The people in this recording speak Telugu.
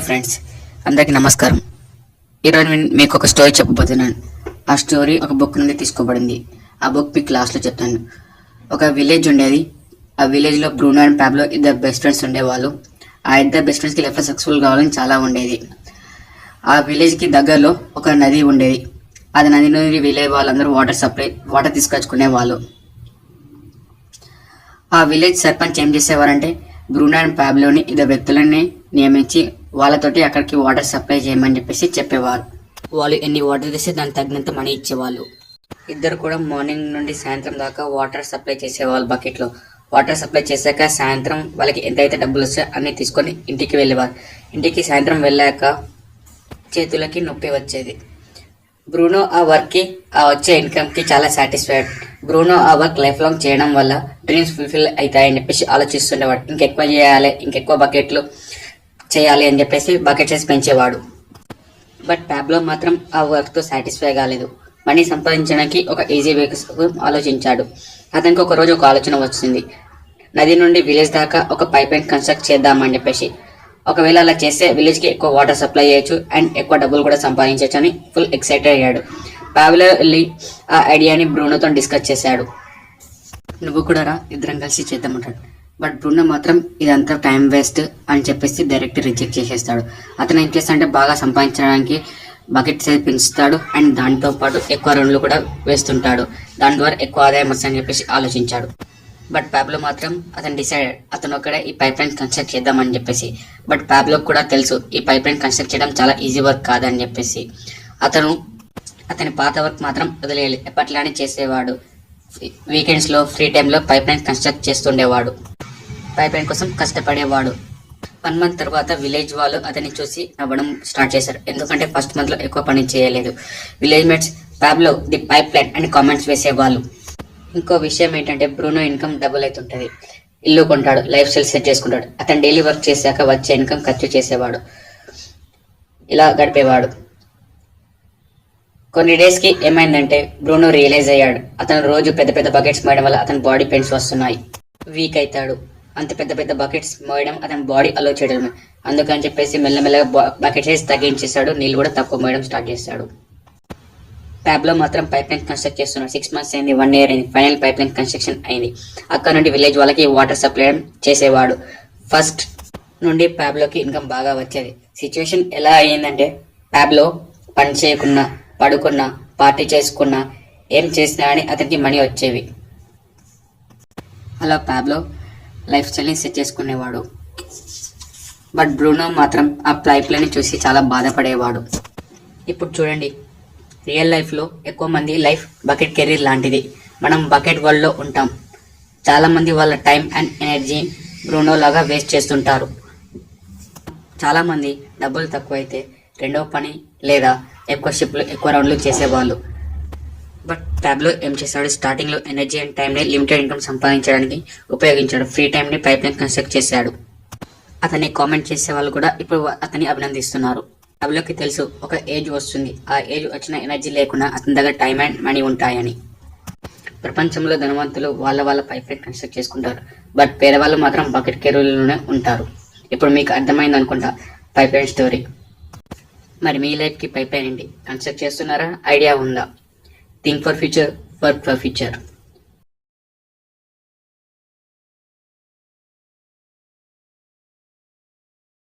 ఫ్రెండ్స్, అందరికీ నమస్కారం. ఈరోజు నేను మీకు ఒక స్టోరీ చెప్పబోతున్నాను. ఆ స్టోరీ ఒక బుక్ నుండి తీసుకోబడింది. ఆ బుక్ మీకు లాస్ట్లో చెప్తాను. ఒక విలేజ్ ఉండేది. ఆ విలేజ్లో బ్రూనో అండ్ పాబ్లో ఇద్దరు బెస్ట్ ఫ్రెండ్స్ ఉండేవాళ్ళు. ఆ ఇద్దరు బెస్ట్ ఫ్రెండ్స్కి లైఫ్లో సక్సెస్ఫుల్ కావాలని చాలా ఉండేది. ఆ విలేజ్కి దగ్గరలో ఒక నది ఉండేది. అది నది నుండి విలేజ్ వాళ్ళందరూ వాటర్ తీసుకొచ్చుకునే వాళ్ళు. ఆ విలేజ్ సర్పంచ్ ఏం చేసేవారంటే బ్రూనో అండ్ పాబ్లోని ఇద్దరు వ్యక్తులని నియమించి వాళ్ళతోటి అక్కడికి వాటర్ సప్లై చేయమని చెప్పేవారు. వాళ్ళు ఎన్ని వాటర్ తెస్తే దానికి తగినంత మనీ ఇచ్చేవాళ్ళు. ఇద్దరు కూడా మార్నింగ్ నుండి సాయంత్రం దాకా వాటర్ సప్లై చేసేవాళ్ళు. బకెట్లో వాటర్ సప్లై చేశాక సాయంత్రం వాళ్ళకి ఎంతైతే డబ్బులు వస్తాయో అన్ని తీసుకొని ఇంటికి వెళ్ళేవారు. ఇంటికి సాయంత్రం వెళ్ళాక చేతులకి నొప్పి వచ్చేది. బ్రూనో ఆ వర్క్కి ఆ వచ్చే ఇన్కమ్కి చాలా సాటిస్ఫైడ్. బ్రూనో ఆ వర్క్ లైఫ్ లాంగ్ చేయడం వల్ల డ్రీమ్స్ ఫుల్ఫిల్ అవుతాయని ఆలోచిస్తుండేవాడు. ఇంకెక్కువ చేయాలి, ఇంకెక్కువ బకెట్లు చేయాలి అని బకెట్ సైజ్ పెంచేవాడు. బట్ పాబ్లో మాత్రం ఆ వర్క్తో సాటిస్ఫై కాలేదు. మనీ సంపాదించడానికి ఒక ఈజీ వేస్ ఆలోచించాడు. అతనికి ఒక రోజు ఒక ఆలోచన వచ్చింది. నది నుండి విలేజ్ దాకా ఒక పైప్ లైన్ కన్స్ట్రక్ట్ చేద్దామని ఒకవేళ అలా చేస్తే విలేజ్కి ఎక్కువ వాటర్ సప్లై చేయొచ్చు అండ్ ఎక్కువ డబ్బులు కూడా సంపాదించవచ్చు అని ఫుల్ ఎక్సైటెడ్ అయ్యాడు. పాబ్లో వెళ్ళి ఆ ఐడియాని బ్రూనోతో డిస్కస్ చేశాడు. నువ్వు కూడా రా, ఇద్దరం కలిసి చేద్దామంటాడు. బట్ బ్రూనో మాత్రం ఇదంతా టైం వేస్ట్ అని డైరెక్ట్ రిజెక్ట్ చేసేస్తాడు. అతను ఏం చేస్తాడంటే బాగా సంపాదించడానికి బకెట్ సైజ్ పెంచుతాడు అండ్ దాంతో పాటు ఎక్కువ రన్లు కూడా వేస్తుంటాడు. దాని ద్వారా ఎక్కువ ఆదాయం వస్తుందని ఆలోచించాడు. బట్ పాబ్లో మాత్రం అతను ఒక్కడే ఈ పైప్ లైన్ కన్స్ట్రక్ట్ చేద్దామని బట్ పాబ్లో కూడా తెలుసు ఈ పైప్ లైన్ కన్స్ట్రక్ట్ చేయడం చాలా ఈజీ వర్క్ కాదని అతని పాత వర్క్ మాత్రం వదిలేయాలి. ఎప్పట్లానే చేసేవాడు. వీకెండ్స్లో ఫ్రీ టైంలో పైప్ లైన్ కన్స్ట్రక్ట్ చేస్తుండేవాడు. పైప్ లైన్ కోసం కష్టపడేవాడు. 1 month తర్వాత విలేజ్ వాళ్ళు అతన్ని చూసి నవ్వడం స్టార్ట్ చేశారు. ఎందుకంటే ఫస్ట్ మంత్లో ఎక్కువ పని చేయలేదు. Village mates Pablo the pipe line అని కామెంట్స్ వేసేవాళ్ళు. ఇంకో విషయం ఏంటంటే బ్రూనో ఇన్కమ్ డబుల్ అవుతుంటది. ఇల్లు కొంటాడు, లైఫ్ స్టైల్ సెట్ చేసుకుంటాడు. అతను డైలీ వర్క్ చేశాక వచ్చే ఇన్కమ్ ఖర్చు చేసేవాడు. ఇలా గడిపేవాడు. కొన్ని డేస్కి ఏమైందంటే బ్రూనో రియలైజ్ అయ్యాడు. అతను రోజు పెద్ద పెద్ద బకెట్స్ మోయడం వల్ల అతని బాడీ పెయిన్స్ వస్తున్నాయి. వీక్ అవుతాడు. అంత పెద్ద పెద్ద బకెట్స్ మోయడం అతని బాడీ అలో చేయడమే. అందుకని మెల్లమెల్లగా బకెట్ సైజ్ తగ్గించేశాడు. నీళ్ళు కూడా తక్కువ మోయడం స్టార్ట్ చేశాడు. పాబ్లో మాత్రం పైప్ లైన్ కన్స్ట్రక్ట్ చేస్తున్నాడు. 6 months అయింది, 1 year అయింది. ఫైనల్ పైప్ లైన్ కన్స్ట్రక్షన్ అయింది. అక్కడ నుండి విలేజ్ వాళ్ళకి వాటర్ సప్లై చేసేవాడు. ఫస్ట్ నుండి పాబ్లోకి ఇన్కమ్ బాగా వచ్చేది. సిచ్యువేషన్ ఎలా అయ్యిందంటే పాబ్లో పని చేయకున్నా, పడుకున్నా, పార్టీ చేసుకున్నా, ఏం చేసినా అని అతనికి మనీ వచ్చేవి. అలా పాబ్లో లైఫ్ స్టైల్ని సెట్ చేసుకునేవాడు. బట్ బ్రూనో మాత్రం ఆ పైప్ లైన్ చూసి చాలా బాధపడేవాడు. ఇప్పుడు చూడండి, రియల్ లైఫ్లో ఎక్కువ మంది లైఫ్ బకెట్ కెరీర్ లాంటిది. మనం బకెట్ వరల్డ్లో ఉంటాం. చాలామంది వాళ్ళ టైం అండ్ ఎనర్జీ బ్రూనో లాగా వేస్ట్ చేస్తుంటారు. చాలామంది డబ్బులు తక్కువైతే రెండవ పని లేదా ఎక్కువ షిప్లు, ఎక్కువ రౌండ్లు చేసేవాళ్ళు. బట్ పాబ్లో ఏం చేశాడు, స్టార్టింగ్లో ఎనర్జీ అండ్ టైంని లిమిటెడ్ ఇన్కమ్ సంపాదించడానికి ఉపయోగించాడు. ఫ్రీ టైంని పైప్ లైన్ కన్స్ట్రక్ట్ చేశాడు. అతన్ని కామెంట్ చేసే వాళ్ళు కూడా ఇప్పుడు అతన్ని అభినందిస్తున్నారు. పాబ్లోకి తెలుసు ఒక ఏజ్ వస్తుంది, ఆ ఏజ్ వచ్చిన ఎనర్జీ లేకుండా అతని దగ్గర టైం అండ్ మనీ ఉంటాయని. ప్రపంచంలో ధనవంతులు వాళ్ళ పైప్ లైన్ కన్స్ట్రక్ట్ చేసుకుంటారు. బట్ పేదవాళ్ళు మాత్రం బకెట్ కెరీర్లోనే ఉంటారు. ఇప్పుడు మీకు అర్థమైంది అనుకుంటా పైప్ లైన్ స్టోరీ. మరి మీ లైఫ్కి పైప్ లైన్ ఏంటి? కన్స్ట్రక్ట్ చేస్తున్నారా? ఐడియా ఉందా? Think for future, work for future.